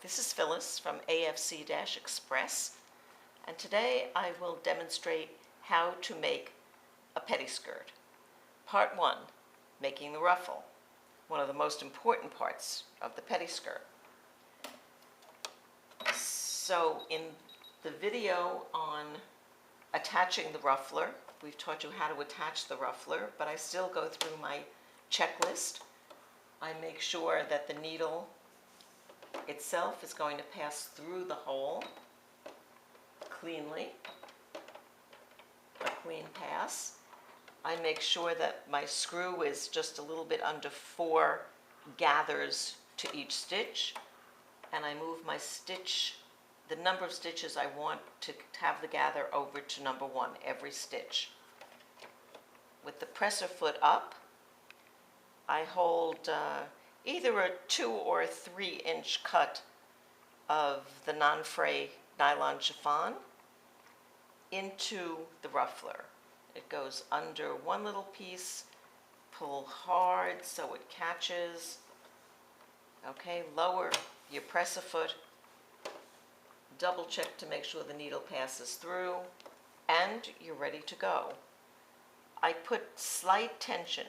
This is Phyllis from AFC-Express, and today I will demonstrate how to make a pettiskirt. Part 1, making the ruffle, one of the most important parts of the pettiskirt. So in the video on attaching the ruffler, we've taught you how to attach the ruffler, but I still go through my checklist. I make sure that the needle itself is going to pass through the hole cleanly, a clean pass. I make sure that my screw is just a little bit under 4 gathers to each stitch, and I move my stitch, the number of stitches I want to have the gather over to number 1 every stitch. With the presser foot up, I hold either a 2 or 3 inch cut of the non-fray nylon chiffon into the ruffler. It goes under one little piece, pull hard so it catches. Okay, lower your presser foot, double check to make sure the needle passes through, and you're ready to go. I put slight tension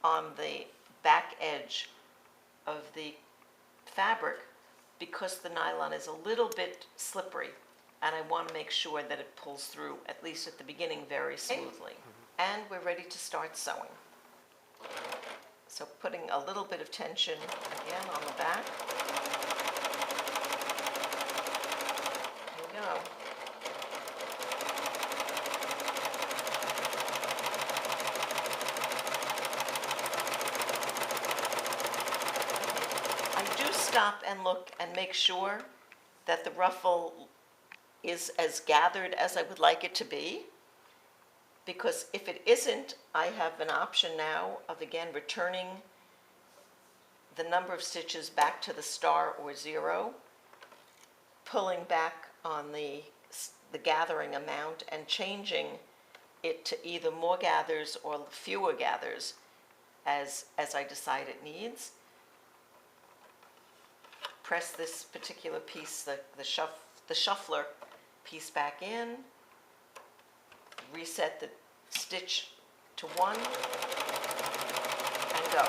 on the back edge of the fabric because the nylon is a little bit slippery, and I want to make sure that it pulls through, at least at the beginning, very smoothly. And we're ready to start sewing. So putting a little bit of tension again on the back. Here we go. Stop and look and make sure that the ruffle is as gathered as I would like it to be, because if it isn't, I have an option now of again returning the number of stitches back to the star or 0, pulling back on the gathering amount and changing it to either more gathers or fewer gathers as I decide it needs. Press this particular piece, the shuffler piece back in, reset the stitch to 1, and go.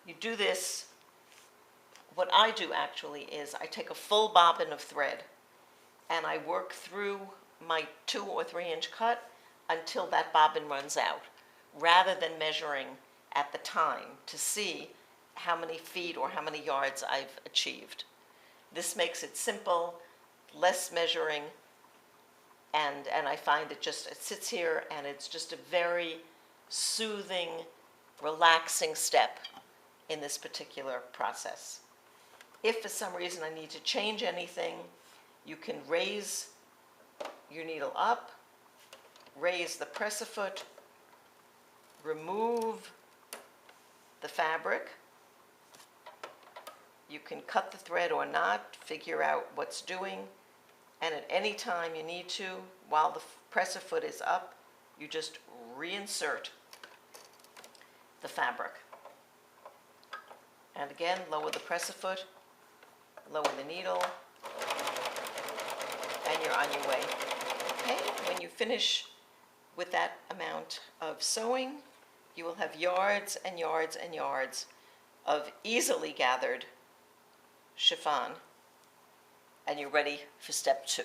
You do this, what I do actually is I take a full bobbin of thread and I work through my 2 or 3 inch cut until that bobbin runs out, rather than measuring at the time to see how many feet or how many yards I've achieved. This makes it simple, less measuring, and I find it sits here and it's just a very soothing, relaxing step in this particular process. If for some reason I need to change anything, you can raise your needle up, raise the presser foot, remove the fabric. You can cut the thread or not, figure out what's doing, and at any time you need to, while the presser foot is up, you just reinsert the fabric. And again, lower the presser foot, lower the needle, and you're on your way. Okay, when you finish with that amount of sewing, you will have yards and yards and yards of easily gathered chiffon, and you're ready for step 2.